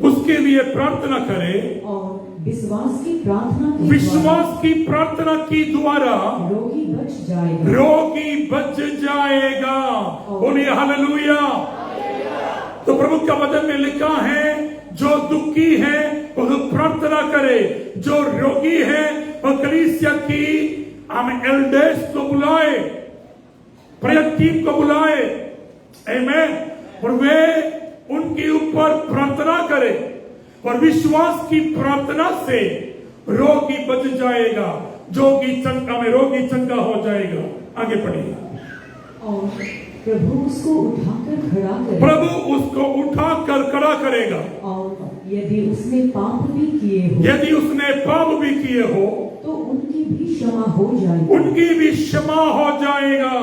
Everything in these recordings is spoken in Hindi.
उसके लिए प्रार्थना करे और विश्वास की प्रार्थना की द्वारा रोगी बच जाएगा। बोलिए हालेलुया। तो प्रभु का वचन में लिखा है, जो दुखी है वह प्रार्थना करे, जो रोगी है वह कलीसिया की एल्डर्स को बुलाए, प्रेयर टीम को बुलाए, आमीन, और वे उनके ऊपर प्रार्थना करे, और विश्वास की प्रार्थना से रोगी बच जाएगा, रोगी चंगा हो जाएगा। आगे पढ़िए। और प्रभु उसको उठाकर खड़ा करेगा। और यदि उसने पाप भी किए हो तो उनकी भी क्षमा हो जाएगा।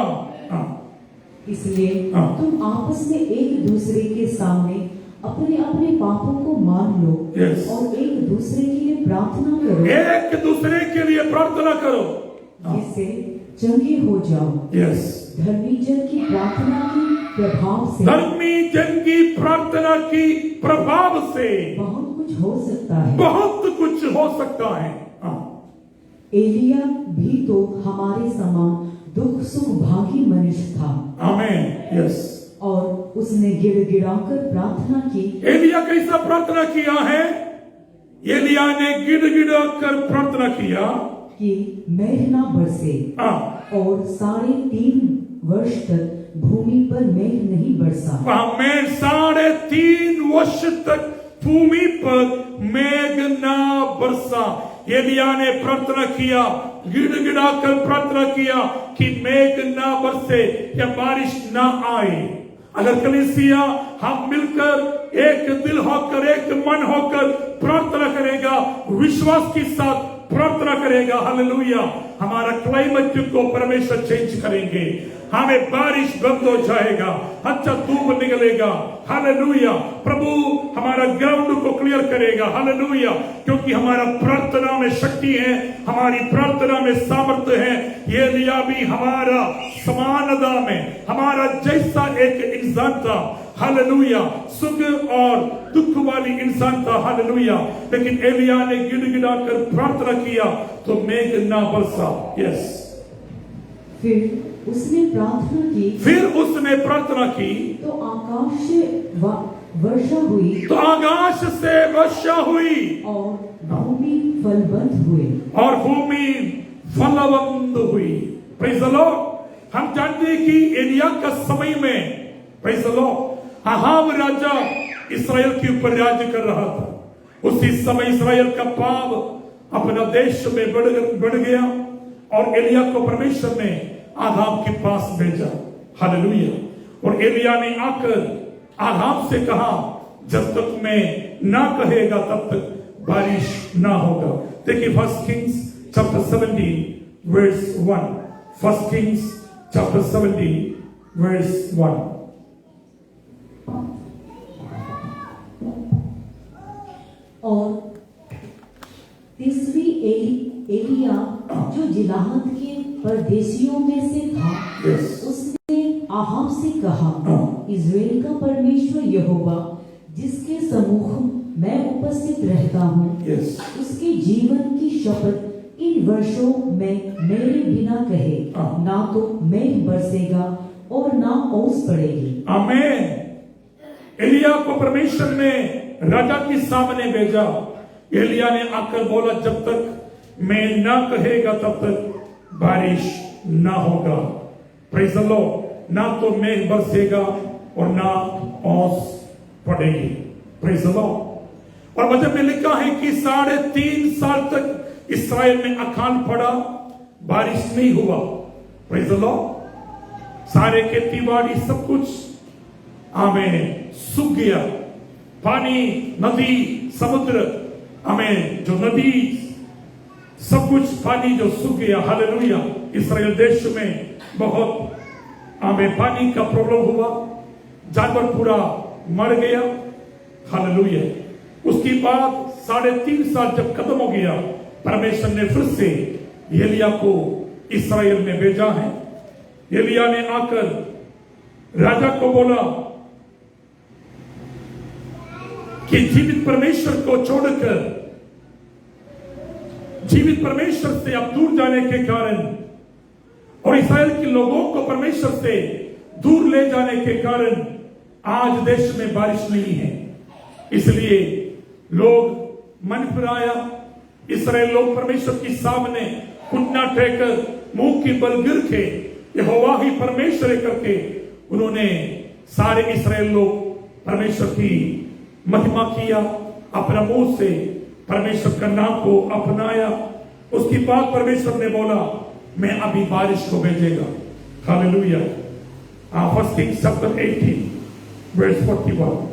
इसलिए तुम आपस में एक दूसरे के सामने अपने अपने पापों को मान लो और एक दूसरे के लिए प्रार्थना करो, जिससे चंगे हो जाओ। धर्मी जन की प्रार्थना की प्रभाव से बहुत कुछ हो सकता है। एलिया भी तो हमारे समान दुख सुख भागी मनुष्य था। आमीन। यस। और उसने गिड़गिड़ाकर प्रार्थना की। एलिया कैसा प्रार्थना किया है? एलिया ने गिड़गिड़ाकर प्रार्थना किया कि मेघ ना बरसे, और 3.5 वर्ष तक भूमि पर मेघ नहीं बरसा। 3.5 वर्ष तक भूमि पर मेघ ना बरसा। एलिया ने प्रार्थना किया, गिड़गिड़ाकर प्रार्थना किया कि मेघ ना बरसे या बारिश ना आए। अगर कलीसिया हम मिलकर एक दिल होकर, एक मन होकर प्रार्थना करेगा, विश्वास के साथ प्रार्थना करेगा, हालेलुया, हमारा क्लाइमेट को परमेश्वर चेंज करेंगे। हमें बारिश बंद हो जाएगा, अच्छा धूप निकलेगा, हालेलुया। प्रभु हमारा ग्राउंड को क्लियर करेगा, हालेलुया, क्योंकि हमारा प्रार्थना में शक्ति है, हमारी प्रार्थना में सामर्थ्य है। ये लिया भी हमारा समानता में हमारा जैसा एक इंसान था, हालेलुया, सुख और दुख वाली इंसान था, हालेलुया, लेकिन एलिया ने गिड़गिड़ाकर प्रार्थना किया तो मेघ ना बरसा। यस। फिर उसने प्रार्थना की तो आकाश से वर्षा हुई और भूमि फलवंत हुई। Praise the Lord. हम जानते हैं कि एलिया का समय में, प्रेज़ द लॉर्ड, अहाब राजा इस्राएल के ऊपर राज्य कर रहा था। उसी समय इस्राएल का पाप अपना देश में बढ़ गया और एलिया को परमेश्वर ने आहाब के पास भेजा, हालेलुया। और एलिया ने आकर आहाब से कहा, जब तक मैं ना कहेगा तब तक बारिश ना होगा। देखिए 1 Kings chapter 17 verse 1। 1 Kings chapter 17 verse 1। और तीसरी एलिया जो जिलाहत के परदेशियों में से था, उसने आहाब से कहा, इज़राइल का परमेश्वर यहोवा जिसके सम्मुख मैं उपस्थित रहता हूँ, उसके जीवन की शपथ इन वर्षों में मेरे बिना कहे ना तो मेघ बरसेगा और ना ओस पड़ेगी। आमीन। एलिया को परमेश्वर ने राजा के सामने भेजा। एलिया ने आकर बोला, जब तक मैं ना कहेगा तब तक बारिश ना होगा। Praise the Lord. ना तो मेघ बरसेगा और ना ओस पड़ेगी। Praise the Lord. और वचन में लिखा है कि 3.5 साल तक इस्राएल में अकाल पड़ा, बारिश नहीं हुआ। Praise the Lord. सारे खेती बाड़ी सब कुछ आमीन सूख गया। पानी, नदी, समुद्र, आमीन, जो नदी सब कुछ पानी जो सूख गया, हालेलुया। इस्राएल देश में बहुत आमीन पानी का प्रॉब्लम हुआ, जानवर पूरा मर गया, हालेलुया। उसके बाद 3.5 साल जब खत्म हो गया, परमेश्वर ने फिर से एलिया को इस्राएल में भेजा है। एलिया ने आकर राजा को बोला, कि जीवित परमेश्वर को छोड़कर जीवित परमेश्वर से अब दूर जाने के कारण और इसराइल के लोगों को परमेश्वर से दूर ले जाने के कारण आज देश में बारिश नहीं है। इसलिए लोग मन फिराया, इसराइल लोग परमेश्वर के सामने घुटना टेकर मुंह की बल गिर के यहोवा ही परमेश्वर करके उन्होंने सारे इसराइल लोग परमेश्वर की महिमा किया, अपना मुंह से परमेश्वर का नाम को अपनाया। उसके बाद परमेश्वर ने बोला मैं अभी बारिश को भेजेगा। Hallelujah. First Kings chapter 18 verse 41।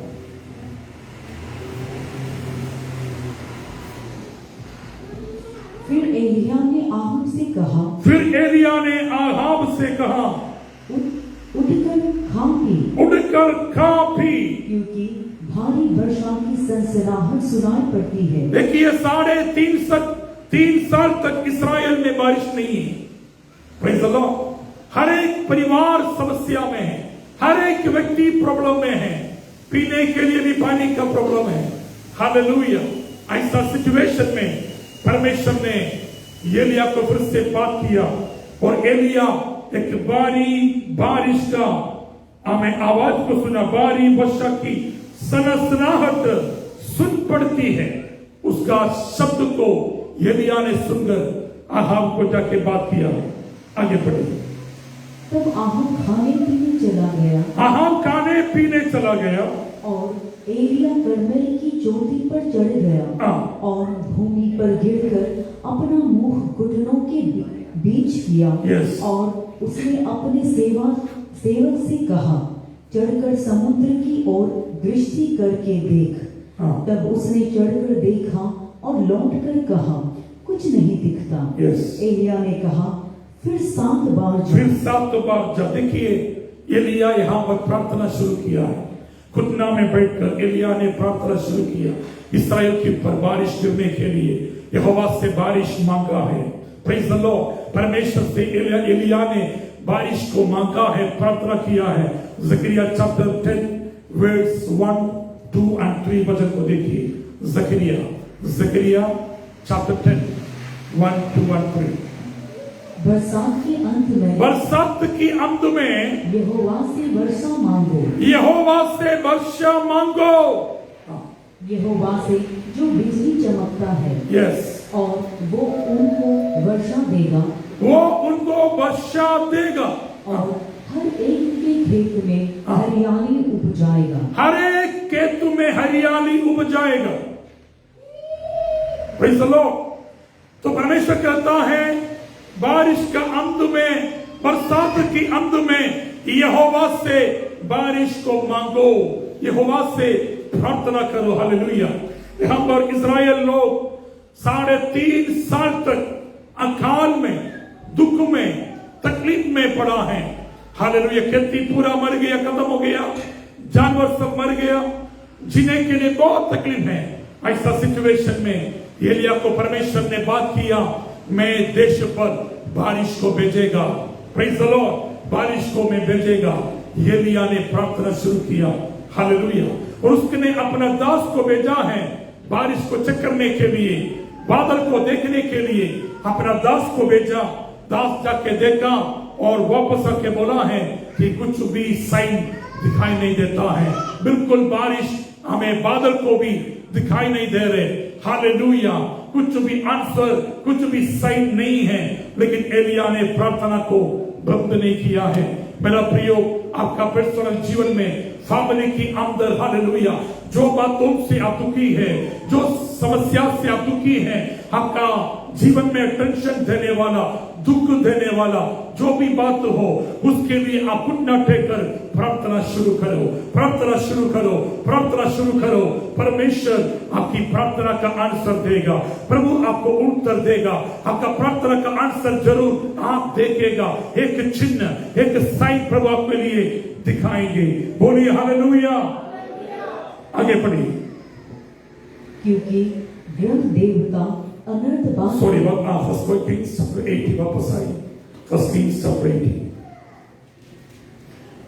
फिर एलिय्याह ने आहाब से कहा उठकर खा पी क्योंकि भारी वर्षा की सनसनाहट सुनाई पड़ती है। देखिए 3.5 साल तक इसराइल में बारिश नहीं है। Praise the Lord. हर एक परिवार समस्या में है, हर एक व्यक्ति प्रॉब्लम में है, पीने के लिए भी पानी का प्रॉब्लम है। हालेलुया। ऐसा सिचुएशन में परमेश्वर ने एलिय्याह को फिर से बात किया और एलिय्याह एक बारिश का हमें आवाज को सुना, बारी वर्षा की सनसनाहट सुन पड़ती है। उसका शब्द को एलिय्याह ने सुनकर आहाब को जाके बात किया। आगे बढ़े। तब आहाब खाने पीने चला गया और एलिय्याह कर्मेल की चोटी पर चढ़ गया और भूमि पर गिरकर अपना मुंह घुटनों के बीच किया। और उसने अपने सेवक से कहा चढ़कर समुद्र की ओर दृष्टि करके देख। तब उसने चढ़कर देखा और लौटकर कहा कुछ नहीं दिखता। एलिय्याह ने कहा फिर 7 बार जा। देखिए एलिय्याह यहाँ पर प्रार्थना शुरू किया है। घुटना में बैठकर एलिय्याह ने प्रार्थना शुरू किया इसराइल के ऊपर बारिश गिरने के लिए। यहोवा से बारिश मांगा है। Praise the Lord. परमेश्वर से एलिय्याह ने बारिश को मांगा है, प्रार्थना किया है। जकरिया चैप्टर 10 वर्स 1, 2 and 3 वचन को देखिए। जकरिया चैप्टर 10 1, 2 and 3। बरसात के अंत में यहोवा से वर्षा मांगो। यहोवा से जो बिजली चमकता है। और वो उनको वर्षा देगा और हर एक के खेत में हरियाली उग जाएगा। Praise the Lord. तो परमेश्वर कहता है बारिश का अंत में, बरसात के अंत में यहोवा से बारिश को मांगो, यहोवा से प्रार्थना करो। हालेलुया। यहाँ पर इस्राएल लोग 3.5 साल तक अकाल में, दुख में, तकलीफ में पड़ा है। हालेलुया। खेती पूरा मर गया, खत्म हो गया, जानवर सब मर गया, जीने के लिए बहुत तकलीफ है। ऐसा सिचुएशन में एलिय्याह को परमेश्वर ने बात किया मैं देश पर बारिश को भेजेगा। Praise the Lord. बारिश को मैं भेजेगा। एलिय्याह ने प्रार्थना शुरू किया। हालेलुया। और उसने अपना दास को भेजा है बारिश को चेक करने के लिए, बादल को देखने के लिए अपना दास को भेजा। दास जाके देखा और वापस आके बोला है कि कुछ भी साइन दिखाई नहीं देता है। बिल्कुल बारिश हमें बादल को भी दिखाई नहीं दे रहे। हालेलुया। कुछ भी आंसर, कुछ भी साइन नहीं है। लेकिन एलिय्याह ने प्रार्थना को बंद नहीं किया है। मेरा प्रियो, आपका पर्सनल जीवन में फैमिली की अंदर हालेलुया जो बातों से आप दुखी है, जो समस्या से आप दुखी है, आपका जीवन में टेंशन देने वाला, दुख देने वाला जो भी बात हो, उसके लिए आप घुटना टेकर प्रार्थना शुरू करो, प्रार्थना शुरू करो, प्रार्थना शुरू करो। परमेश्वर आपकी प्रार्थना का आंसर देगा। प्रभु आपको उत्तर देगा। आपका प्रार्थना का आंसर जरूर आप देखेगा। एक चिन्ह, एक साइन प्रभु आपके लिए दिखाएंगे। बोलिए हालेलुया। आगे पढ़िए। क्योंकि ग्रह देवता अनर्थ बात फर्स्ट किंग्स चैप्टर 80 वापस आई। First Kings chapter 80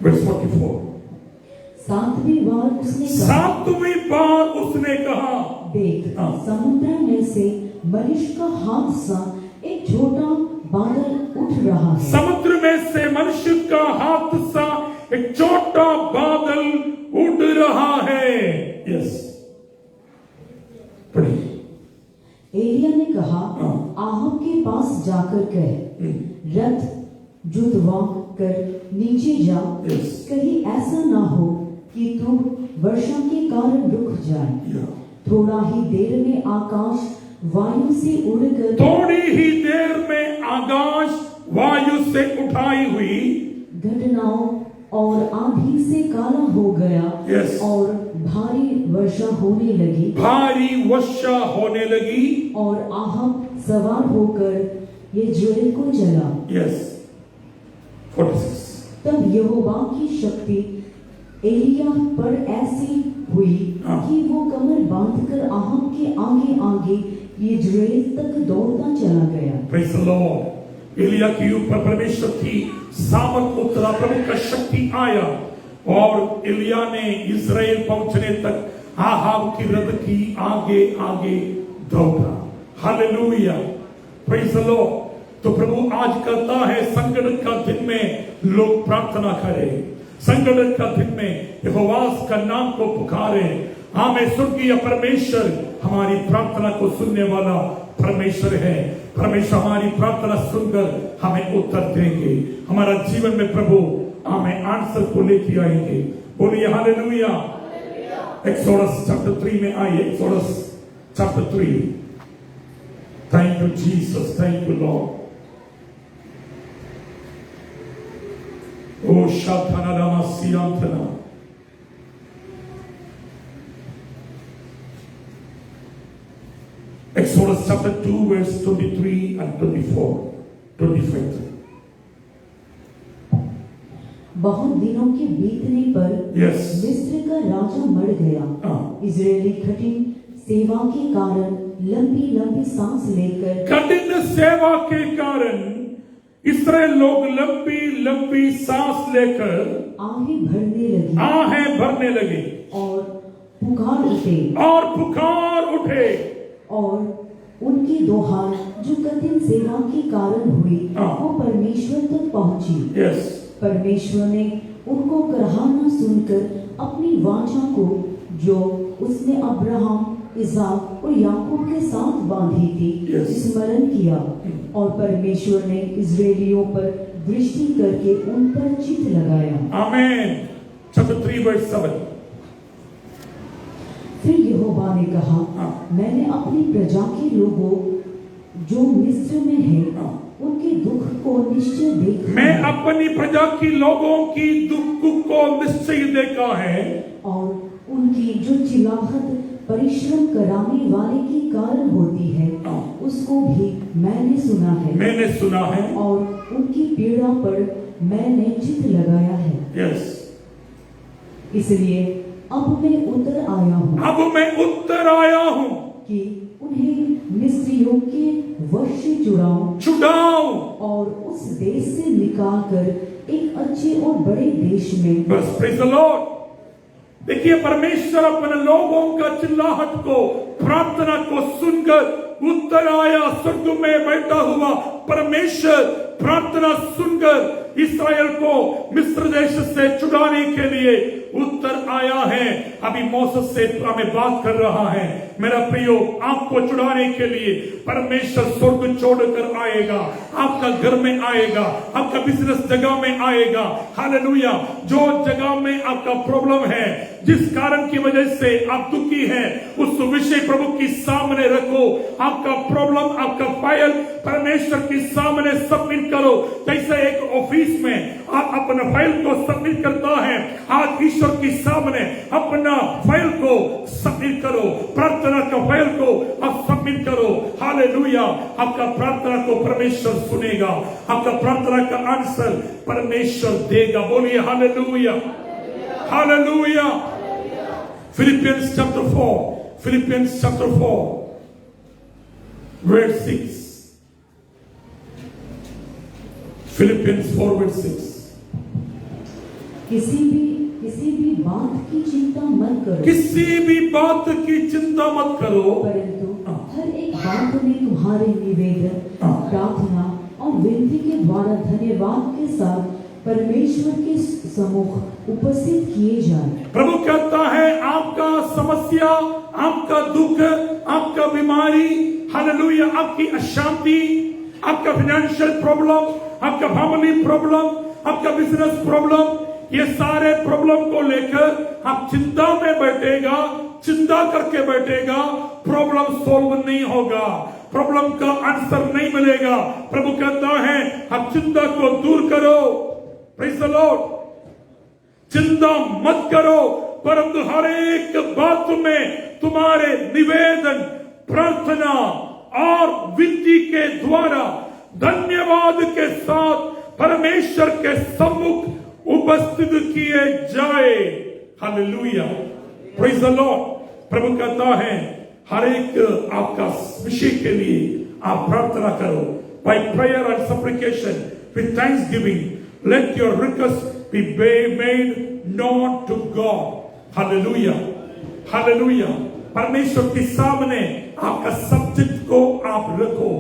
verse 44। सातवीं बार उसने कहा, देख, हाँ। समुद्र में से मनुष्य का हाथ सा एक छोटा बादल उठ रहा है। समुद्र में से मनुष्य का हाथ सा एक छोटा बादल उड़ रहा है। यस, पढ़िए। एलिया ने कहा, हाँ। आहाब के पास जाकर कह, रथ जुतवा कर नीचे जा, Yes. कहीं ऐसा ना हो कि तू वर्षा के कारण रुक जाए। थोड़ा ही देर में आकाश वायु से उड़कर, थोड़ी ही देर में आकाश वायु से उठाई हुई घटनाओं और आंधी से काला हो गया। Yes. और भारी वर्षा होने लगी। और आहाब सवार होकर यजेरेल चला। Yes. 46. तब यहोवा की शक्ति एलिया पर ऐसी हुई कि वो कमर बांधकर आहाब के आगे आगे यजेरेल तक दौड़ता चला गया। Praise the Lord. एलिया के ऊपर परमेश्वर की सामर्थ उतरा, प्रभु का शक्ति आया और एलिया ने इस्राएल पहुंचने तक आहाब की रथ की आगे आगे दौड़ा। Hallelujah, praise the Lord. तो प्रभु आज कहता है, संकट का दिन में लोग प्रार्थना करें, संकट का दिन में यहोवा का नाम को पुकारे। हमें स्वर्गीय परमेश्वर हमारी प्रार्थना को सुनने वाला परमेश्वर है। परमेश्वर हमारी प्रार्थना सुनकर हमें उत्तर देंगे। हमारा जीवन में प्रभु हमें आंसर को लेके आएंगे। बोलिए हालेलुया। एक्सोडस चैप्टर 3 में आइए। Exodus chapter 3। Thank you Jesus, thank you Lord. ओ शाथाना लामा सियांथना। Exodus chapter 2 verse 23 and 24, 25. बहुत दिनों के बीतने पर Yes. मिस्र का राजा मर गया। इजरायली कठिन सेवा के कारण लंबी लंबी सांस लेकर, कठिन सेवा के कारण इस्राएल लोग लंबी लंबी सांस लेकर आहें भरने लगे और पुकार उठे और उनकी दोहार जो कठिन सेवा के कारण हुई वो परमेश्वर तक पहुंची। Yes. परमेश्वर ने उनको कराहना सुनकर अपनी वाचा को जो उसने अब्राहम, इसहाक और याकूब के साथ बांधी थी, Yes. स्मरण किया और परमेश्वर ने इजरायलियों पर दृष्टि करके उन पर चित्त लगाया। आमीन। Chapter 3 verse 7. फिर यहोवा ने कहा, मैंने अपनी प्रजा के लोगों जो मिस्र में है उनके दुख को निश्चय देखा। मैं अपनी प्रजा की लोगों की दुख को निश्चय देखा है और उनकी जो चिल्लाहट परिश्रम कराने वाले के कारण होती है उसको भी मैंने सुना है और उनकी पीड़ा पर मैंने चित्त लगाया है। Yes. इसलिए अब मैं उतर आया हूँ कि उन्हें मिस्रियों के वश से छुड़ाऊं और उस देश से निकाल कर एक अच्छे और बड़े देश में। बस प्रेज द लॉर्ड। देखिए, परमेश्वर अपने लोगों का चिल्लाहट को, प्रार्थना को सुनकर उतर आया। स्वर्ग में बैठा हुआ परमेश्वर प्रार्थना सुनकर इस्राएल को मिस्र देश से छुड़ाने के लिए उत्तर आया है। अभी मौसम से हमें बात कर रहा है। मेरा प्रियो, आपको छुड़ाने के लिए परमेश्वर स्वर्ग छोड़कर आएगा, आपका घर में आएगा, आपका बिजनेस जगह में आएगा। हालेलुया। जो जगह में आपका प्रॉब्लम है, जिस कारण की वजह से आप दुखी हैं, उस विषय प्रभु की सामने रखो। आपका प्रॉब्लम, आपका फाइल परमेश्वर के सामने सबमिट करो। जैसे एक ऑफिस में आप अपना फाइल को सबमिट करता है, आज ईश्वर के सामने अपना फाइल को सबमिट करो, प्रार्थना का फाइल को आप सबमिट करो। हालेलुया। आपका प्रार्थना को परमेश्वर सुनेगा, आपका प्रार्थना का आंसर परमेश्वर देगा। बोलिए hallelujah, hallelujah. Philippians chapter 4 verse 6. Philippians 4 verse 6. किसी भी बात की चिंता मत करो, किसी भी बात की चिंता मत करो, परंतु हर एक बात में तुम्हारे निवेदन, प्रार्थना और विनती के द्वारा धन्यवाद के साथ परमेश्वर के सम्मुख उपस्थित किए जाए। प्रभु कहता है आपका समस्या, आपका दुख, आपका बीमारी, हालेलुया, आपकी अशांति, आपका फाइनेंशियल प्रॉब्लम, आपका फैमिली प्रॉब्लम, आपका बिजनेस प्रॉब्लम, ये सारे प्रॉब्लम को लेकर आप चिंता में बैठेगा, चिंता करके बैठेगा, प्रॉब्लम सॉल्व नहीं होगा, प्रॉब्लम का आंसर नहीं मिलेगा। प्रभु कहता है आप चिंता को दूर करो, प्रेज़ द लॉर्ड, चिंता मत करो, परंतु हर एक बात में तुम्हारे निवेदन, प्रार्थना और विनती के द्वारा धन्यवाद के साथ परमेश्वर के सम्मुख उपस्थित किए जाए। Hallelujah, praise the Lord. प्रभु कहता है हर एक आपका विषय के लिए आप प्रार्थना करो, by prayer and supplication with thanksgiving let your requests be made known to God। Hallelujah, hallelujah. परमेश्वर के सामने आपका सब्जेक्ट को आप रखो,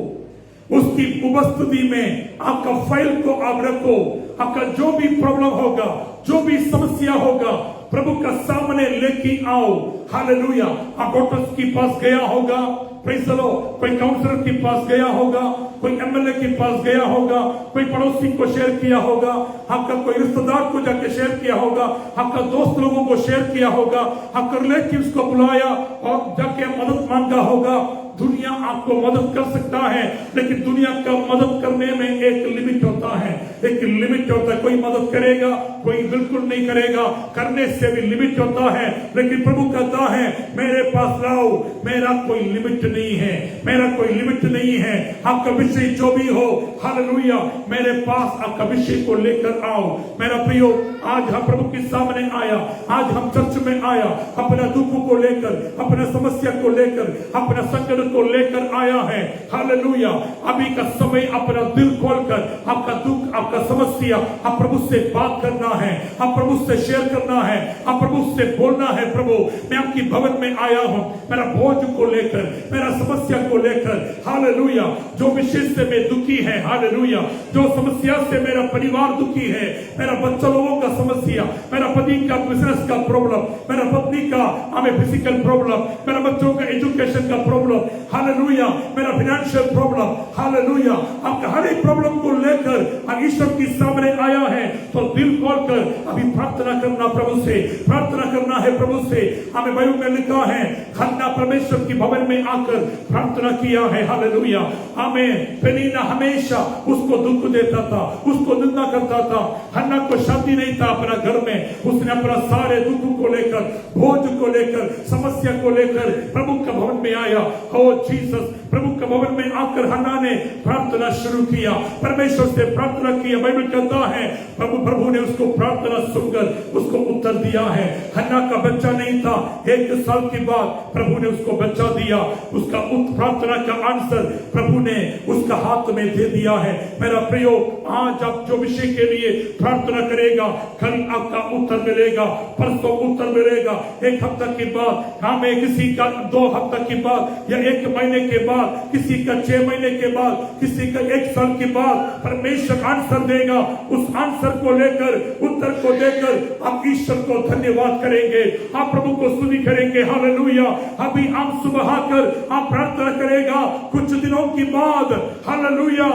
उसकी उपस्थिति में आपका फाइल को आप रखो, आपका जो भी प्रॉब्लम होगा, जो भी समस्या होगा, प्रभु का सामने लेके आओ। हालेलुया। आप डॉक्टर के पास गया होगा, प्रेज़ द लॉर्ड, कोई काउंसलर के पास गया होगा, कोई एमएलए के पास गया होगा, कोई पड़ोसी को शेयर किया होगा, आपका कोई रिश्तेदार को जाके शेयर किया होगा, आपका दोस्त लोगों को शेयर किया होगा, आपका रिलेटिव्स को बुलाया और जाके मदद मांगा होगा। दुनिया आपको मदद कर सकता है, लेकिन दुनिया का मदद करने में एक लिमिट होता है, एक लिमिट होता है। कोई मदद करेगा, कोई बिल्कुल नहीं करेगा, करने से भी लिमिट होता है। लेकिन प्रभु कहता है मेरे पास लाओ, मेरा कोई लिमिट नहीं है, मेरा कोई लिमिट नहीं है। आपका विषय जो भी हो, हालेलुया, मेरे पास आपका विषय को लेकर आओ। मेरा प्रियो, आज हम प्रभु के सामने आया, आज हम चर्च में आया, अपना दुख को लेकर, अपना समस्या को लेकर, अपना संकट को लेकर आया है। हालेलुया। अभी का समय अपना दिल खोलकर आपका दुख, आपका समस्या, आप प्रभु से बात करना है, आप प्रभु से शेयर करना है, आप प्रभु से बोलना है। प्रभु, मैं आपकी भवन में आया हूं, मेरा बोझ को लेकर, मेरा समस्या को लेकर, हालेलुया, जो विषय से मैं दुखी है, हालेलुया, जो समस्या से मेरा परिवार दुखी है, मेरा बच्चा लोगों का समस्या, मेरा पति का बिजनेस का प्रॉब्लम, मेरा पत्नी का हमें फिजिकल प्रॉब्लम, मेरा बच्चों का एजुकेशन का प्रॉब्लम, हालेलुया, मेरा फाइनेंशियल प्रॉब्लम, हालेलुया, आपका हर एक प्रॉब्लम को लेकर हम ईश्वर के सामने आया है। तो दिल खोलकर अभी प्रार्थना करना, प्रभु से प्रार्थना करना है। प्रभु से हमें बाइबल में लिखा है हन्ना परमेश्वर की भवन में आकर प्रार्थना किया है। हालेलुया। हमें पेनिन्ना हमेशा उसको दुख देता था, उसको निंदा करता था। हन्ना को शांति नहीं था अपना घर में, उसने अपना सारे दुख को लेकर, बोझ को लेकर, समस्या को लेकर प्रभु का भवन में आया। ओ जीसस, प्रभु के भवन में आकर हन्ना ने प्रार्थना शुरू किया, परमेश्वर से प्रार्थना किया। बाइबल कहता है प्रभु ने उसको प्रार्थना सुनकर उसको उत्तर दिया है। हन्ना का बच्चा नहीं था, 1 साल के बाद प्रभु ने उसको बच्चा दिया। उसका प्रार्थना का आंसर प्रभु ने उसका हाथ में दे दिया है। मेरा प्रियो, आज आप जो विषय के लिए प्रार्थना करेगा, कल आपका उत्तर मिलेगा, परसों उत्तर मिलेगा, 1 हफ्ता के बाद, हमें किसी का 2 हफ्ता के बाद, या 1 महीने के बाद, किसी का 6 महीने के बाद, किसी का 1 साल के बाद परमेश्वर आंसर देगा। उस आंसर को लेकर, उत्तर को देकर आप ईश्वर को धन्यवाद करेंगे, आप प्रभु को स्तुति करेंगे। हालेलुया। अभी आप सुबह आकर आप प्रार्थना करेगा, कुछ दिनों के बाद हालेलुया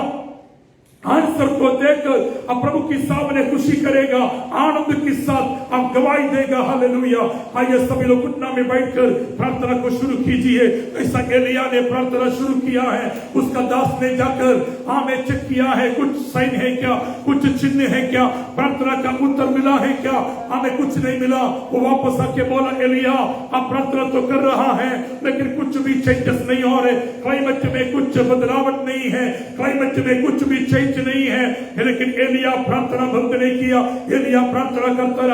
आंसर को देकर आप प्रभु के सामने खुशी करेगा, आनंद के साथ आप गवाही देगा। हालेलुया। आइए सभी लोग घुटना में बैठकर प्रार्थना को शुरू कीजिए। ऐसा एलिया ने प्रार्थना शुरू किया है, उसका दास ने जाकर हमें चेक किया है, कुछ साइन है क्या, कुछ चिन्ह है क्या, प्रार्थना का उत्तर मिला है क्या, हमें कुछ नहीं मिला। वो वापस आके बोला, एलिया आप प्रार्थना तो कर रहा है, लेकिन कुछ भी चेंजेस नहीं हो रहे, क्लाइमेट में कुछ बदलावट नहीं है, क्लाइमेट में कुछ भी चेंज चेंज नहीं है, लेकिन एलिया प्रार्थना बंद नहीं किया। एलिया प्रार्थना करता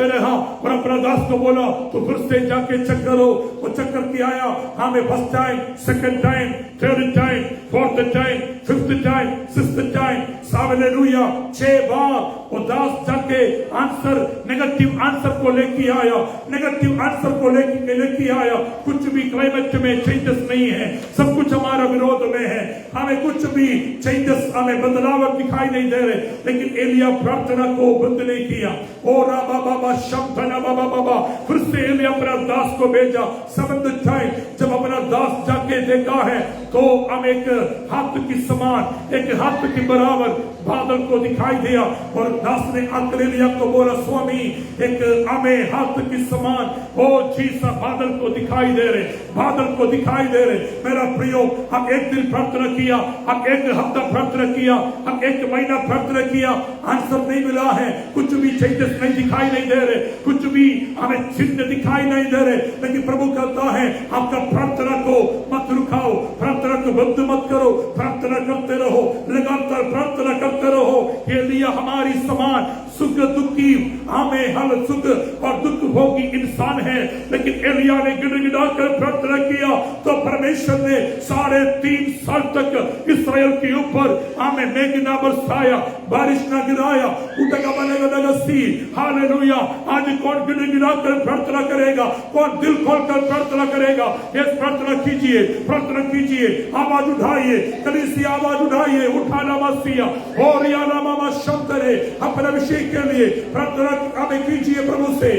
रहा और अपना दास को बोला तो फिर से जाके चेक करो। वो चेक करके आया। हाँ, मैं first time, second time, third time, fourth time, fifth time, sixth time, hallelujah 6 बार वो दास जाके आंसर, नेगेटिव आंसर को लेके आया। नेगेटिव आंसर को लेके आया। कुछ भी क्लाइमेट में चेंजेस नहीं है, सब कुछ हमारा विरोध में है, हमें कुछ भी चेंजेस, हमें बदलाव दिखाई नहीं दे रहे। लेकिन एलिया प्रार्थना को बंद नहीं किया। ओ राबा बाबा शब्दना बाबा बाबा, फिर से एलिया अपना दास को भेजा। सेवंथ टाइम जब अपना दास जाके देखा है तो हम एक हाथ की समान, एक हाथ के बराबर बादल को दिखाई दिया और दास ने आकर एलिया को बोला, स्वामी एक हमें हाथ की समान ओ चीज़ बादल को दिखाई दे रहे, बादल को दिखाई दे रहे। मेरा प्रियो, हम एक दिन प्रार्थना किया, हम एक हफ्ता प्रार्थना किया, हम एक महीना प्रार्थना किया, आंसर नहीं मिला है, कुछ भी चेंजेस नहीं दिखाई नहीं दे रहे, कुछ भी हमें चिन्ह दिखाई नहीं दे रहे। लेकिन प्रभु कहता है आपका प्रार्थना को मत रुकाओ, प्रार्थना को बंद मत करो, प्रार्थना करते रहो, लगातार प्रार्थना करते रहो। एलिया हमारी समान सुख दुखी, हमें हर सुख और दुख भोगी इंसान है, लेकिन एलिया ने गिड़गिड़ा कर प्रार्थना किया तो परमेश्वर ने 3.5 साल तक इस्राएल के ऊपर हमें मेघ ना बरसाया, बारिश ना गिराया, उठेगा बनेगा नगसी। हालेलुया। आज कौन गिड़गिड़ा कर प्रार्थना करेगा, कौन दिल खोल कर प्रार्थना करेगा? ये प्रार्थना कीजिए, प्रार्थना कीजिए, आवाज उठाइए, कलीसिया आवाज उठाइए, उठाना मसीहा और या नामा शब्द रे अपने अभिषेक के लिए प्रार्थना हमें कीजिए। प्रभु से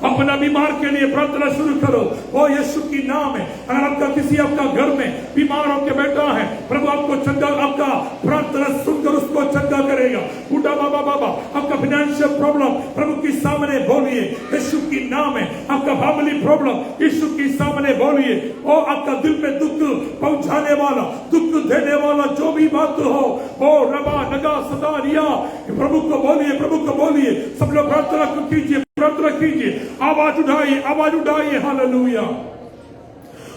अपना बीमार के लिए प्रार्थना शुरू करो। वो यीशु की नाम है। अगर आपका किसी आपका घर में बीमार होकर बैठा है, प्रभु आपको चंगा, आपका प्रार्थना सुनकर उसको चंगा करेगा। उठा बाबा बाबा, आपका फाइनेंशियल प्रॉब्लम प्रभु के सामने बोलिए, यीशु की नाम है। आपका फैमिली प्रॉब्लम यीशु के सामने बोलिए। और आपका दिल में दुख पहुंचाने वाला, दुख देने वाला जो भी बात हो, वो रबा नगा सदा रिया, प्रभु को बोलिए, प्रभु को बोलिए। सब लोग प्रार्थना कीजिए, प्रार्थना कीजिए, आवाज उठाइए, आवाज उठाइए। हालेलुया।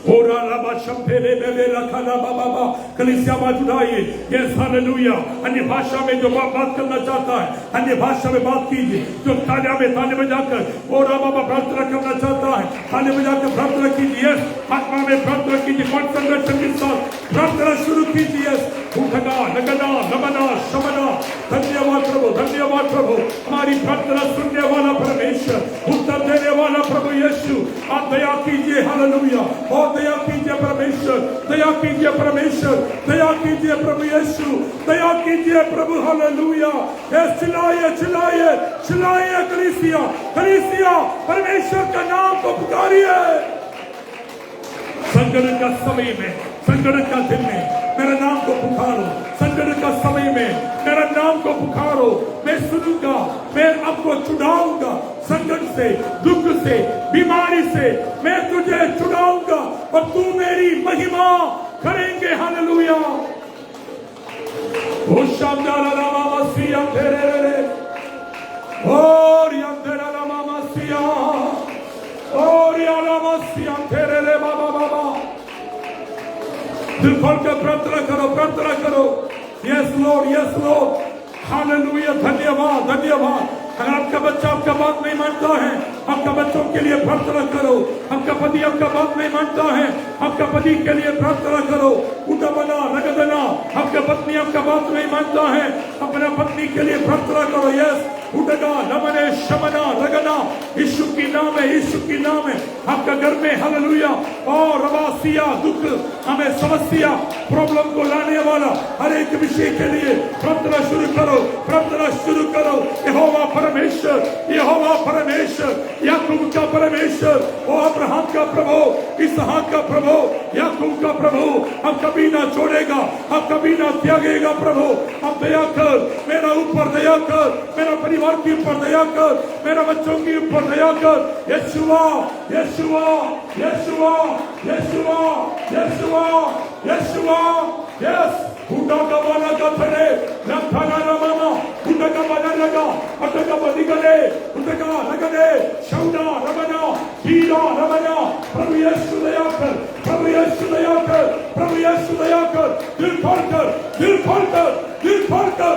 ओरा लाबा शम्पेरे बेबे रखाना बाबा, कलीसिया आवाज उठाइए। Yes hallelujah. अन्य भाषा में जो बात करना चाहता है, अन्य भाषा में बात कीजिए। जो ताने में जाकर ओरा बाबा प्रार्थना करना चाहता है, ताने में जाकर प्रार्थना कीजिए। यस, आत्मा में प्रार्थना कीजिए, कंसंट्रेशन के साथ प्रार्थना शुरू कीजिए। उठना लगना नमना शमना। धन्यवाद प्रभु, धन्यवाद प्रभु। हमारी प्रार्थना सुनने वाला परमेश्वर, उत्तर देने वाला प्रभु यीशु, आप दया कीजिए। हालेलुया। और दया कीजिए परमेश्वर, दया कीजिए परमेश्वर, दया कीजिए प्रभु यीशु, दया कीजिए प्रभु। हालेलुया। चिल्लाइए चिल्लाइए चिल्लाइए कलीसिया, कलीसिया परमेश्वर का नाम को पुकारिए। संकट का समय में, संकट का दिन में मेरा नाम को पुकारो। संकट का समय में मेरा नाम को पुकारो, मैं सुनूंगा, मैं आपको छुड़ाऊंगा। संकट से, दुख से, बीमारी से मैं तुझे छुड़ाऊंगा और तू मेरी महिमा करेंगे। हालेलुया। ओ शामदारा रामा मसीहा तेरे रे और यंतेरा रामा मसीहा और या रामा मसीहा तेरे रे बाबा बाबा। दिल खोल कर प्रार्थना करो, प्रार्थना करो। Yes Lord, yes Lord. Hallelujah. धन्यवाद, धन्यवाद। अगर आपका बच्चा आपका बात नहीं मानता है, आपका बच्चों के लिए प्रार्थना करो। आपका पति आपका बात नहीं मानता है, आपका पति के लिए प्रार्थना करो। उठा बना रगदना, आपका पत्नी आपका बात नहीं मानता है, अपना पत्नी के लिए प्रार्थना करो। यस, उठगा नमने शमना रगना। यीशु की नाम है, यीशु की नाम है। आपका घर में हालेलुया और रवासिया दुख, हमें समस्या, प्रॉब्लम को लाने वाला हर एक विषय के लिए प्रार्थना शुरू करो, प्रार्थना शुरू करो। यहोवा परमेश्वर, यहोवा परमेश्वर, याकूब का परमेश्वर, ओ अब्राहम का प्रभु, इसहाक का प्रभु, याकूब का प्रभु, अब कभी ना छोड़ेगा, अब कभी ना त्यागेगा प्रभु। अब दया कर, मेरा ऊपर दया कर, मेरा परिवार के ऊपर दया कर, मेरा बच्चों के ऊपर दया कर। यीशुआ, यीशुआ, यीशुआ, यीशुआ, यीशुआ, यीशुआ। यस, उठा का वाला का थड़े, लखाना ना मामा, उठा का वाला लगा, उठा का बदी गले, उठा का लगने, शौना रमना, हीरा रमना। प्रभु यीशु दया कर, प्रभु यीशु दया कर, प्रभु यीशु दया कर, दिल खोलकर, दिल खोलकर, दिल खोलकर,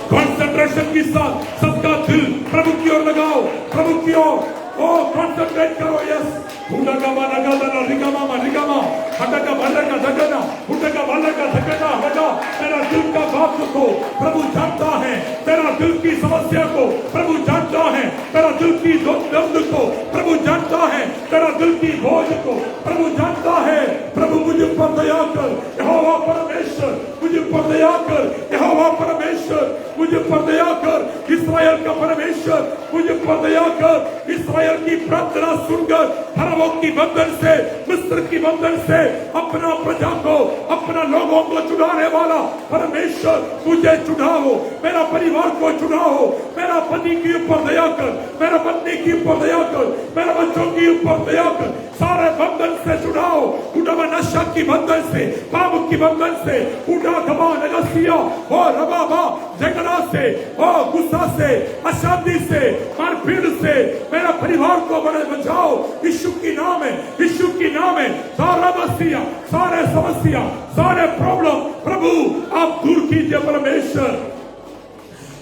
कंसंट्रेशन के साथ सबका दिल प्रभु की ओर लगाओ, प्रभु की ओर। ओ कंसंट्रेट करो, यस। उडगा नगदना रिगमा रिगमा हटका भलका धगना उडगा भलका धगना हटा। तेरा दिल का बात को प्रभु जानता है, तेरा दिल की समस्या को प्रभु जानता है, तेरा दिल की दर्द को प्रभु जानता है, तेरा दिल की बोझ को प्रभु जानता है। प्रभु मुझे पर दया कर, यहोवा परमेश्वर मुझे पर दया कर, यहोवा परमेश्वर मुझे पर दया कर, इस्राएल का परमेश्वर मुझे पर दया कर। इस्राएल की प्रार्थना सुनकर फरौन की बंधन से, मिस्र की बंधन से अपना प्रजा को, अपना लोगों को छुड़ाने वाला परमेश्वर मुझे छुड़ाओ, मेरा परिवार को छुड़ाओ, मेरा पति के ऊपर दया कर, मेरा पत्नी के ऊपर दया कर, मेरे बच्चों के ऊपर दया कर, सारे बंधन से छुड़ाओ। उठा नशा की बंधन से, पाप की बंधन से, उठा गवा नगसिया और रबाबा झगड़ा से, और गुस्सा से, अशांति से, मारपीट से मेरा परिवार को बचाओ। यीशु की नाम है, यीशु की नाम है। सारा मसीहा, सारे समस्या, सारे प्रॉब्लम प्रभु आप दूर कीजिए परमेश्वर,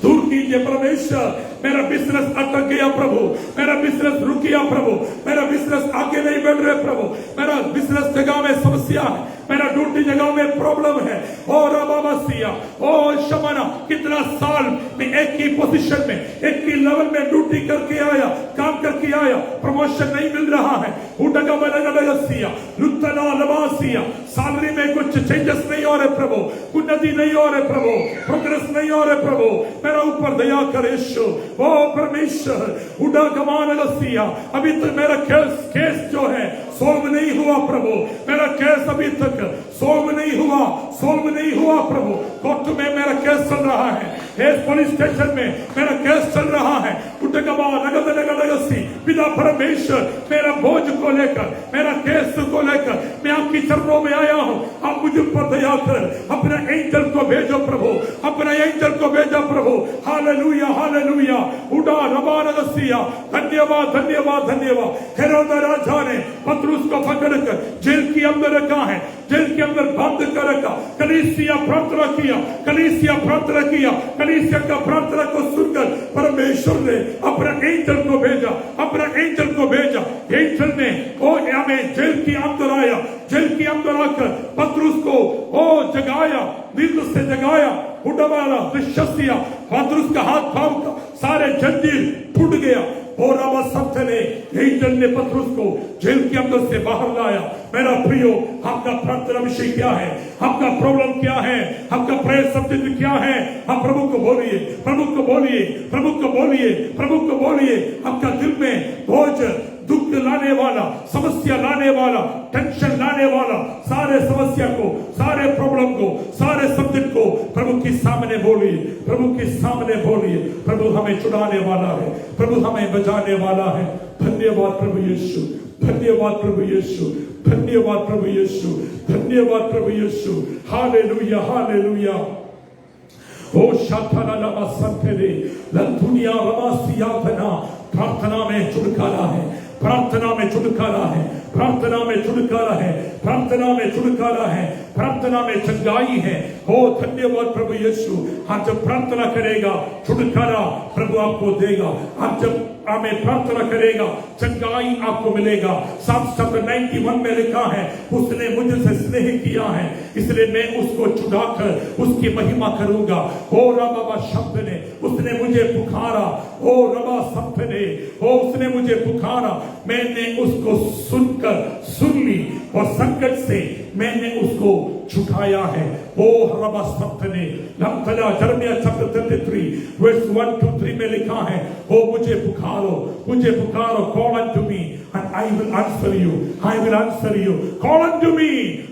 दूर कीजिए परमेश्वर। मेरा बिजनेस अटक गया प्रभु, मेरा बिजनेस रुक गया प्रभु, मेरा बिजनेस आगे नहीं बढ़ रहे प्रभु, मेरा बिजनेस जगह में समस्या है, मेरा ड्यूटी जगह में प्रॉब्लम है। और अबासिया और शमना कितना साल में एक ही पोजीशन में, एक ही लेवल में ड्यूटी करके आया, काम करके आया, प्रमोशन नहीं मिल रहा है। उठगा बलगसिया लुत्तना लबासिया, सैलरी में कुछ चेंजेस नहीं हो रहे प्रभु, उन्नति नहीं हो रहे प्रभु, प्रोग्रेस नहीं हो रहे प्रभु, मेरा ऊपर दया कर यीशु। ओ परमेश्वर उड़ा कमान लसिया, अभी तक मेरा केस जो है सोल्व नहीं हुआ प्रभु, मेरा केस अभी तक सोल्व नहीं हुआ प्रभु। कोर्ट में मेरा केस चल रहा है, पुलिस स्टेशन में मेरा केस चल रहा है। पिता परमेश्वर मेरा बोझ को लेकर, मेरा केस को लेकर मैं आपकी चरणों में आया हूँ, आप मुझे पर दया कर, अपने एंजल को भेजो प्रभु, अपने एंजल को भेजो प्रभु। Hallelujah hallelujah. उड़ा रबा नगसिया, धन्यवाद धन्यवाद धन्यवाद। हेरोद राजा ने पतरुस को पकड़कर जेल के अंदर रखा है, जेल के अंदर बंद कर रखा। कलीसिया प्रार्थना किया, कलीसिया प्रार्थना किया, कलीसिया का प्रार्थना को सुनकर परमेश्वर ने अपना एंजल को भेजा, अपना एंजल को भेजा। एंजल ने ओ हमें जेल के अंदर आया, जेल के अंदर आकर पतरुस को ओ जगाया, नींद से जगाया, उठवाया, दृश्यसिया, पतरुस का हाथ पांव का सारे जंजीर टूट गया। और एंजल ने पतरुस को जेल के अंदर से बाहर लाया। मेरा प्रियो, आपका प्रार्थना विषय क्या है, आपका प्रॉब्लम क्या है, आपका प्रेयर सब्जेक्ट क्या है? आप प्रभु को बोलिए, प्रभु को बोलिए, प्रभु को बोलिए, प्रभु को बोलिए। आपका दिल में बोझ, दुख लाने वाला, समस्या लाने वाला, टेंशन लाने वाला, सारे समस्या को, सारे प्रॉब्लम को, सारे सब्जेक्ट को प्रभु के सामने बोलिए, प्रभु के सामने बोलिए। प्रभु हमें छुड़ाने वाला है, प्रभु हमें बचाने वाला है। धन्यवाद प्रभु यीशु, धन्यवाद प्रभु यीशु, धन्यवाद प्रभु यीशु, धन्यवाद प्रभु यीशु। Hallelujah hallelujah. ओ शाथना लमा संतरे लंतुनिया रमासिया धना। प्रार्थना में छुटकारा है, प्रार्थना में छुटकारा है, प्रार्थना में छुटकारा है, प्रार्थना में छुटकारा है, प्रार्थना में चंगाई है। हो धन्यवाद प्रभु यीशु। आप जब प्रार्थना करेगा छुटकारा प्रभु आपको देगा। आप जब हमें प्रार्थना करेगा चंगाई आपको मिलेगा। साफ 91 में लिखा है, उसने मुझसे स्नेह किया है इसलिए मैं उसको छुड़ाकर उसकी महिमा करूंगा। हो रबा शब्द ने उसने मुझे पुकारा, हो रबा शब्द ने हो उसने मुझे पुकारा, मैंने उसको सुनकर सुन ली और संकट से मैंने उसको छुटाया है। ओ रबा शब्द ने लम्तला जर्मिया चैप्टर 33 वर्स 1 to 3 में लिखा है, ओ मुझे पुकारो, मुझे पुकारो, call unto me and I will answer you, I will answer you, call unto me,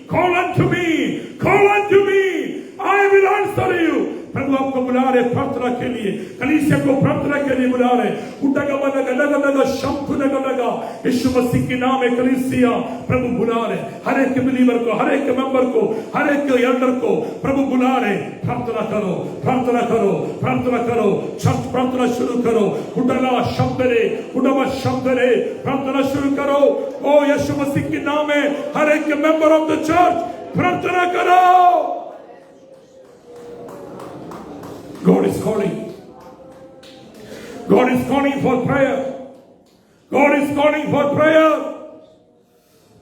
call unto me, call unto me, I will answer you। प्रभु प्रभु आपको बुला रहे प्रार्थना के लिए, कलीसिया को प्रार्थना के लिए बुला रहे। यीशु मसीह के नाम में कलीसिया प्रभु बुला रहे, हर एक बिलीवर को, हर एक मेंबर को, हर एक एल्डर को प्रभु बुला रहे। प्रार्थना करो, प्रार्थना करो, प्रार्थना करो, चर्च प्रार्थना शुरू करो। उडला शब्द रे, उडवा शब्द रे, प्रार्थना शुरू करो। ओ यीशु मसीह के नाम में हर एक मेंबर ऑफ द चर्च प्रार्थना करो। God is calling. God is calling for prayer. God is calling for prayer.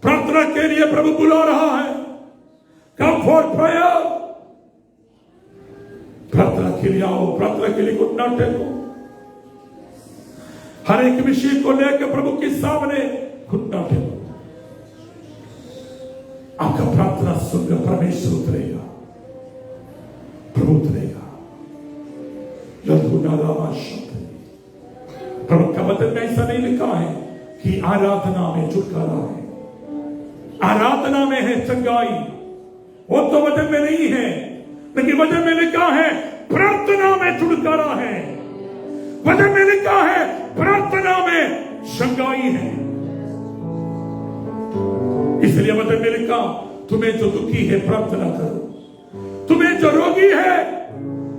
प्रार्थना के लिए प्रभु बुला रहा है। Come for prayer. प्रार्थना के लिए आओ, प्रार्थना के लिए घुटना टेको। हर एक विषय को लेकर प्रभु के सामने घुटना टेको। आपका प्रार्थना सुनकर परमेश्वर उतरेगा, प्रभु उतरेगा। प्रभु का वचन में ऐसा नहीं लिखा है कि आराधना में छुटकारा है, आराधना में है चंगाई, वो तो वचन में नहीं है। लेकिन वचन में लिखा है प्रार्थना में छुटकारा है, वचन में लिखा है प्रार्थना में चंगाई है। इसलिए वचन में लिखा तुम्हें जो दुखी है प्रार्थना करो, तुम्हें जो रोगी है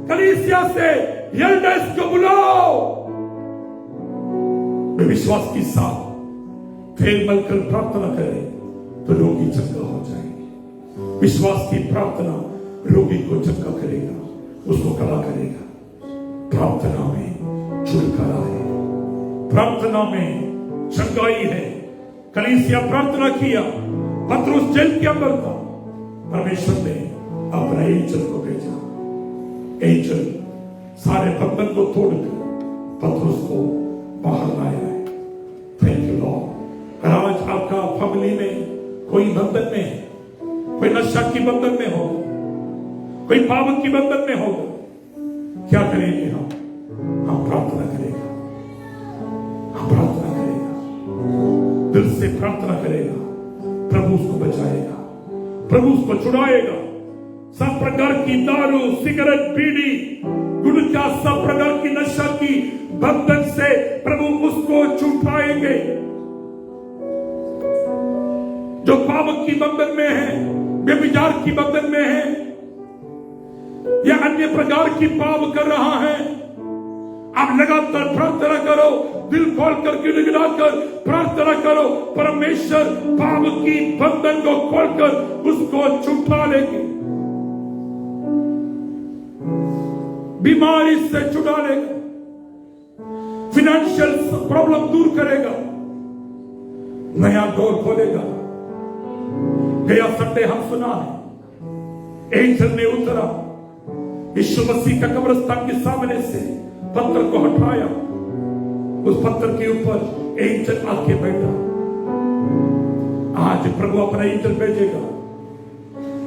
कलीसिया से एल्डर्स को बुलाओ। वे विश्वास के साथ फेल मलकर प्रार्थना करें तो रोगी चंगा हो जाएंगे। विश्वास की प्रार्थना रोगी को चंगा करेगा, उसको कला करेगा। प्रार्थना में छुटकारा है, प्रार्थना में चंगाई है। कलीसिया प्रार्थना किया, पतरस जेल के अंदर था, परमेश्वर ने अपना एंजल को भेजा। एंजल सारे बंधन को तोड़कर पतरस को बाहर लाया है। Thank you Lord. आज आपका फैमिली में कोई बंधन में है, कोई नशा की बंधन में हो, कोई पाप की बंधन में होगा, क्या करेंगे हम प्रार्थना करेगा, हम प्रार्थना करेगा, दिल से प्रार्थना करेगा। प्रभु उसको बचाएगा, प्रभु उसको छुड़ाएगा। सब प्रकार की दारू, सिगरेट, बीड़ी, गुटखा, सब प्रकार की नशा की बंधन से प्रभु उसको छुड़ाएंगे। जो पाप की बंधन में है, व्यभिचार की बंधन में है, या अन्य प्रकार की पाप कर रहा है, आप लगातार प्रार्थना करो, दिल खोल कर गिड़गिड़ाकर प्रार्थना करो। परमेश्वर पाप की बंधन को खोलकर उसको छुड़ा लेंगे, बीमारी से छुड़ा लेगा, फाइनेंशियल प्रॉब्लम दूर करेगा, नया डोर खोलेगा। गया संडे हम सुना है एंजल ने उतरा, यीशु मसीह का कब्रिस्तान के सामने से पत्थर को हटाया, उस पत्थर के ऊपर एंजल आके बैठा। आज प्रभु अपना एंजल भेजेगा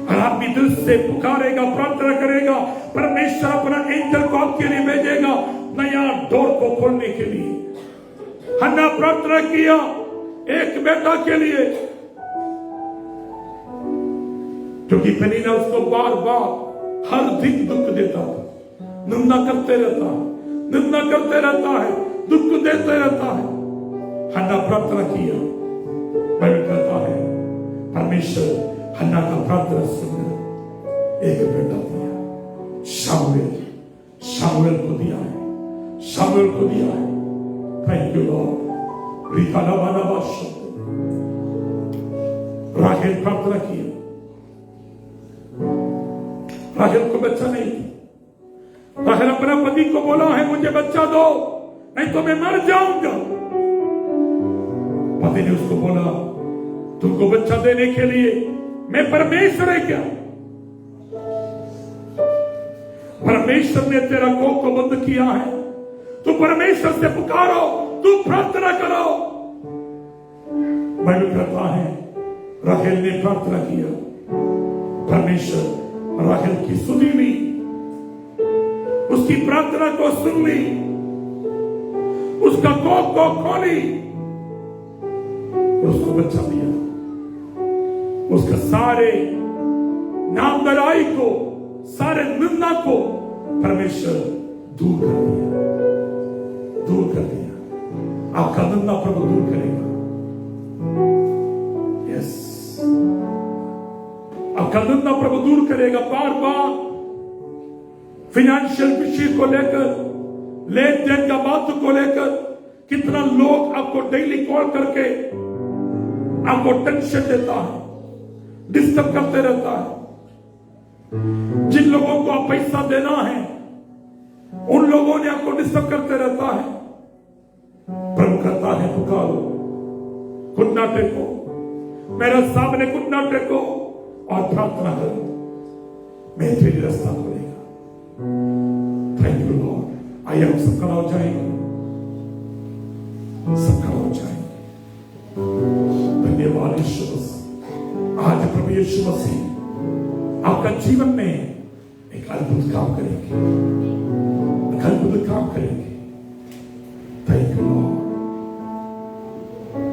और आप भी दिल से पुकारेगा, प्रार्थना करेगा, परमेश्वर अपना एंजल को आपके लिए भेजेगा नया डोर को खोलने के लिए। हन्ना प्रार्थना किया एक बेटा के लिए, क्योंकि पेनिन्ना उसको बार बार हर दिन दुख देता था, निंदा करते रहता है, निंदा करते रहता है, दुख देते रहता है। हन्ना प्रार्थना किया, बाइबल कहता है परमेश्वर हन्ना का प्रार्थना सुनकर एक बेटा दिया, शामुएल को दिया है, शामुएल को दिया है। Thank you Lord. रिकाला वाला बादशाह राहेल प्रार्थना किया, राहेल को बच्चा नहीं थी। राहेल अपना पति को बोला है मुझे बच्चा दो नहीं तो मैं मर जाऊंगा। पति ने उसको बोला तुमको बच्चा देने के लिए मैं परमेश्वर है क्या? परमेश्वर ने तेरा कोख को बंद किया है, तू परमेश्वर से पुकारो, तू प्रार्थना करो। बाइबल कहता है राहेल ने प्रार्थना किया, परमेश्वर राहेल की सुनी ली, उसकी प्रार्थना को सुन ली, उसका कोख को खोली, उसको बच्चा दिया। उसका सारे नामधराई को, सारे निंदा को परमेश्वर दूर कर दिया। आपका धंधा प्रभु दूर करेगा। यस, आपका धंधा प्रभु दूर करेगा। बार बार फाइनेंशियल विषय को लेकर, लेन देन का बात को लेकर कितना लोग आपको डेली कॉल करके आपको टेंशन देता है, डिस्टर्ब करते रहता है। जिन लोगों को आप पैसा देना है उन लोगों ने आपको डिस्टर्ब करते रहता है। प्रभु कहता है पुकारो, घुटना टेको, मेरे सामने घुटना टेको और प्रार्थना करो, मैं तेरी रास्ता खोलेगा। Thank you Lord. आइए हम सब खड़ा हो जाएंगे, सब खड़ा हो जाएंगे। धन्यवाद यीशु मसीह। आज प्रभु यीशु मसीह आपका जीवन में एक अद्भुत काम करेंगे।